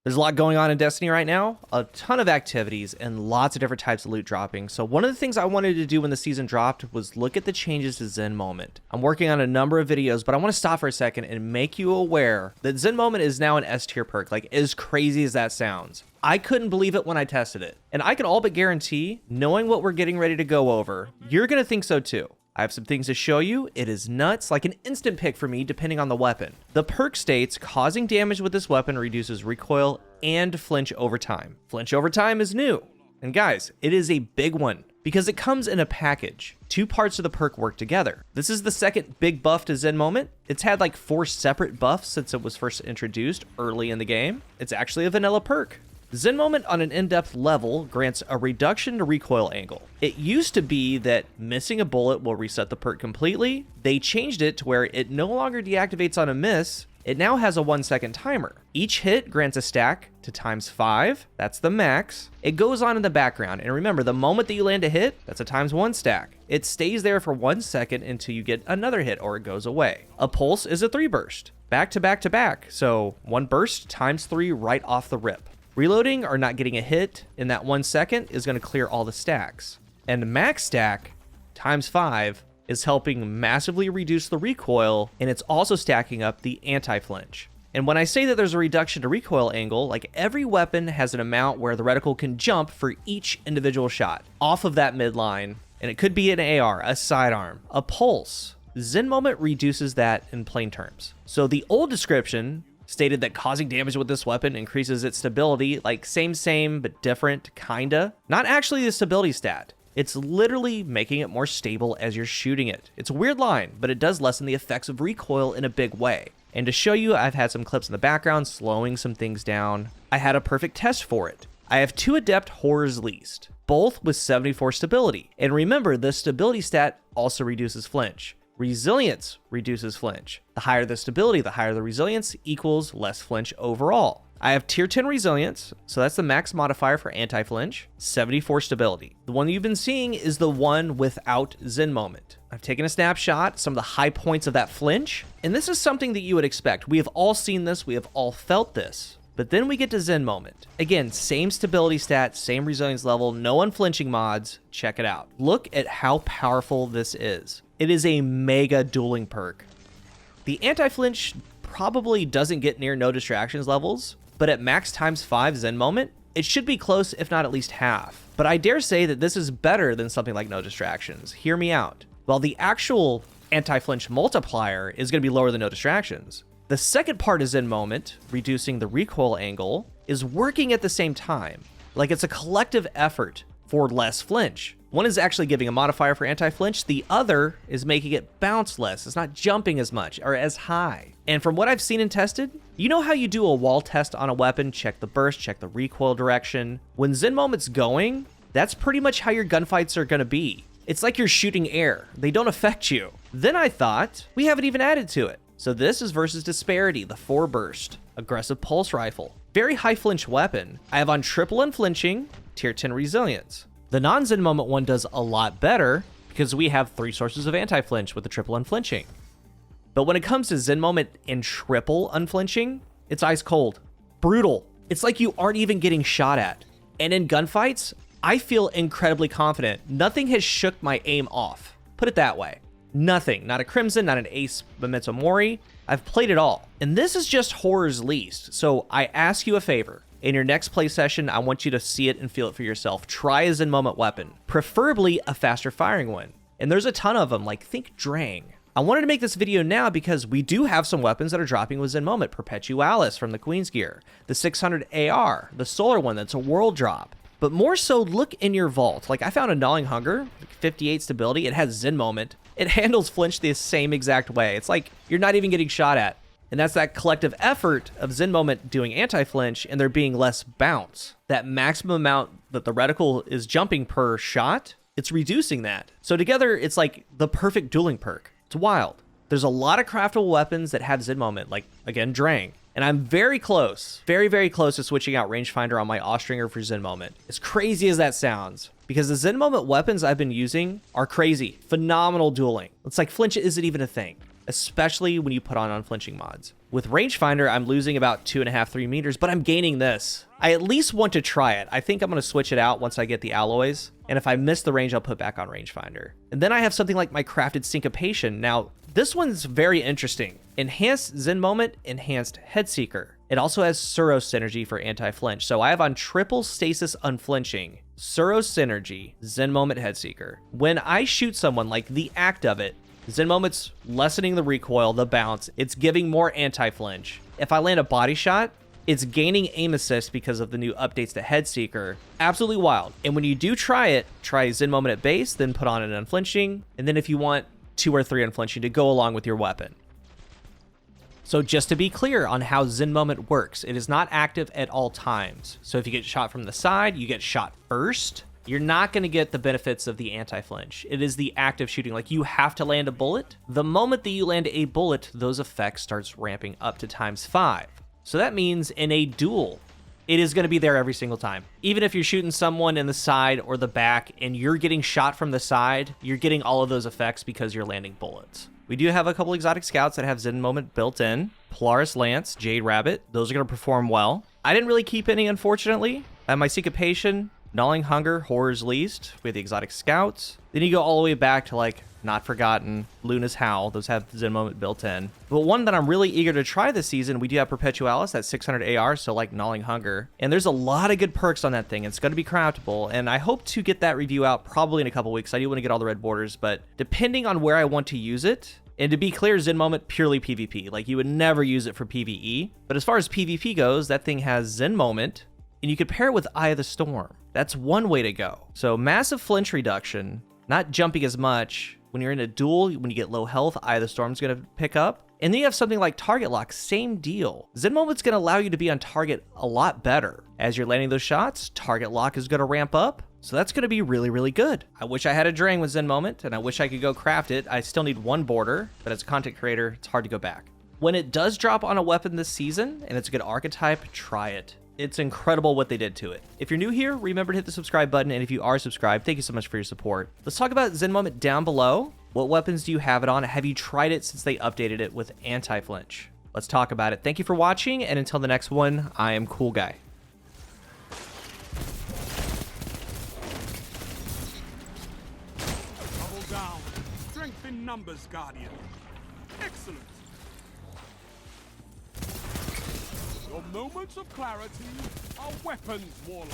There's a lot going on in Destiny right now, a ton of activities and lots of different types of loot dropping. So one of the things I wanted to do when the season dropped was look at the changes to Zen Moment. I'm working on a number of videos, but I want to stop for a second and make you aware that Zen Moment is now an S tier perk, like as crazy as that sounds. I couldn't believe it when I tested it. And I can all but guarantee, knowing what we're getting ready to go over, you're going to think so too. I have some things to show you. It is nuts, like an instant pick for me depending on the weapon. The perk states causing damage with this weapon reduces recoil and flinch over time. Flinch over time is new. And guys, it is a big one because it comes in a package. Two parts of the perk work together. This is the second big buff to Zen Moment. It's had like 4 separate buffs since it was first introduced early in the game. It's actually a vanilla perk. Zen Moment on an in-depth level grants a reduction to recoil angle. It used to be that missing a bullet will reset the perk completely. They changed it to where it no longer deactivates on a miss. It now has a 1-second timer. Each hit grants a stack to ×5. That's the max. It goes on in the background. And remember, the moment that you land a hit, that's a ×1 stack. It stays there for 1 second until you get another hit or it goes away. A pulse is a 3 burst. Back to back to back. So 1 burst ×3 right off the rip. Reloading or not getting a hit in that 1 second is going to clear all the stacks. And max stack ×5 is helping massively reduce the recoil, and it's also stacking up the anti-flinch. And when I say that there's a reduction to recoil angle, like every weapon has an amount where the reticle can jump for each individual shot off of that midline, and it could be an AR, a sidearm, a pulse. Zen Moment reduces that in plain terms. So the old description stated that causing damage with this weapon increases its stability, like same, but different, kinda. Not actually the stability stat. It's literally making it more stable as you're shooting it. It's a weird line, but it does lessen the effects of recoil in a big way. And to show you, I've had some clips in the background slowing some things down. I had a perfect test for it. I have 2 Adept Horrors leased, both with 74 stability. And remember, the stability stat also reduces flinch. Resilience reduces flinch. The higher the stability, the higher the resilience equals less flinch overall. I have tier 10 resilience, so that's the max modifier for anti-flinch, 74 stability. The one you've been seeing is the one without Zen Moment. I've taken a snapshot, some of the high points of that flinch, and this is something that you would expect. We have all seen this, we have all felt this. But then we get to Zen Moment. Again, same stability stat, same resilience level, no unflinching mods. Check it out. Look at how powerful this is. It is a mega dueling perk. The anti-flinch probably doesn't get near no distractions levels, but at max ×5 Zen Moment, it should be close, if not at least half. But I dare say that this is better than something like no distractions. Hear me out. While the actual anti-flinch multiplier is going to be lower than no distractions, the second part of Zen Moment, reducing the recoil angle, is working at the same time. Like it's a collective effort for less flinch. One is actually giving a modifier for anti-flinch. The other is making it bounce less. It's not jumping as much or as high. And from what I've seen and tested, you know how you do a wall test on a weapon, check the burst, check the recoil direction. When Zen Moment's going, that's pretty much how your gunfights are going to be. It's like you're shooting air. They don't affect you. Then I thought, we haven't even added to it. So this is versus Disparity, the 4 burst, aggressive pulse rifle. Very high flinch weapon. I have on triple unflinching, tier 10 resilience. The non-Zen Moment one does a lot better because we have 3 sources of anti-flinch with the triple unflinching. But when it comes to Zen Moment and triple unflinching, it's ice cold. Brutal. It's like you aren't even getting shot at. And in gunfights, I feel incredibly confident. Nothing has shook my aim off. Put it that way. Nothing. Not a Crimson, not an Ace Memento Mori. I've played it all. And this is just Horror's least. So I ask you a favor. In your next play session, I want you to see it and feel it for yourself. Try a Zen Moment weapon, preferably a faster firing one. And there's a ton of them, like think Drang. I wanted to make this video now because we do have some weapons that are dropping with Zen Moment. Perpetualis from the Queen's Gear, the 600 AR, the solar one that's a world drop. But more so, look in your vault. Like I found a Gnawing Hunger, 58 stability. It has Zen Moment. It handles flinch the same exact way. It's like you're not even getting shot at. And that's that collective effort of Zen Moment doing anti-flinch and there being less bounce. That maximum amount that the reticle is jumping per shot, it's reducing that. So together, it's like the perfect dueling perk. It's wild. There's a lot of craftable weapons that have Zen Moment, like, again, Drang. And I'm very close, very close to switching out Rangefinder on my Austringer for Zen Moment. As crazy as that sounds, because the Zen Moment weapons I've been using are crazy. Phenomenal dueling. It's like flinch isn't even a thing. especially when you put on unflinching mods. With rangefinder, I'm losing about 2.5, 3 meters, but I'm gaining this. I at least want to try it. I think I'm going to switch it out once I get the alloys. And if I miss the range, I'll put back on rangefinder. And then I have something like my crafted syncopation. Now, this one's very interesting. Enhanced Zen Moment, enhanced Headseeker. It also has Suro synergy for anti-flinch. So I have on triple stasis unflinching, Suro synergy, Zen Moment, Headseeker. When I shoot someone, like the act of it, Zen Moment's lessening the recoil, the bounce. It's giving more anti-flinch. If I land a body shot, it's gaining aim assist because of the new updates to Headseeker. Absolutely wild. And when you do try it, try Zen Moment at base, then put on an unflinching. And then if you want 2 or 3 unflinching to go along with your weapon. So just to be clear on how Zen Moment works, it is not active at all times. So if you get shot from the side, you get shot first. You're not going to get the benefits of the anti-flinch. It is the active shooting. Like, you have to land a bullet. The moment that you land a bullet, those effects starts ramping up to ×5. So that means in a duel, it is going to be there every single time. Even if you're shooting someone in the side or the back and you're getting shot from the side, you're getting all of those effects because you're landing bullets. We do have a couple exotic scouts that have Zen Moment built in. Polaris Lance, Jade Rabbit, those are going to perform well. I didn't really keep any, unfortunately. I have my Syncopation, Gnawing Hunger, Horror's Least. We have the exotic scouts. Then you go all the way back to like Not Forgotten, Luna's Howl. Those have Zen Moment built in. But one that I'm really eager to try this season, we do have Perpetualis, that's 600 AR, so like Gnawing Hunger. And there's a lot of good perks on that thing. It's going to be craftable, and I hope to get that review out probably in a couple weeks. I do want to get all the red borders, but depending on where I want to use it, and to be clear, Zen Moment, purely PvP. Like, you would never use it for PvE. But as far as PvP goes, that thing has Zen Moment, and you could pair it with Eye of the Storm. That's one way to go. So massive flinch reduction, not jumping as much. When you're in a duel, when you get low health, Eye of the Storm's going to pick up. And then you have something like Target Lock, same deal. Zen Moment's going to allow you to be on target a lot better. As you're landing those shots, Target Lock is going to ramp up. So that's going to be really, really good. I wish I had a Drang with Zen Moment, and I wish I could go craft it. I still need one border, but as a content creator, it's hard to go back. When it does drop on a weapon this season, and it's a good archetype, try it. It's incredible what they did to it. If you're new here, remember to hit the subscribe button, and if you are subscribed, thank you so much for your support. Let's talk about Zen Moment down below. What weapons do you have it on? Have you tried it since they updated it with anti-flinch? Let's talk about it. Thank you for watching, and until the next one, I am CoolGuy. Down. Strength in numbers, Guardian. Excellent. Your moments of clarity are weapons, Warlock.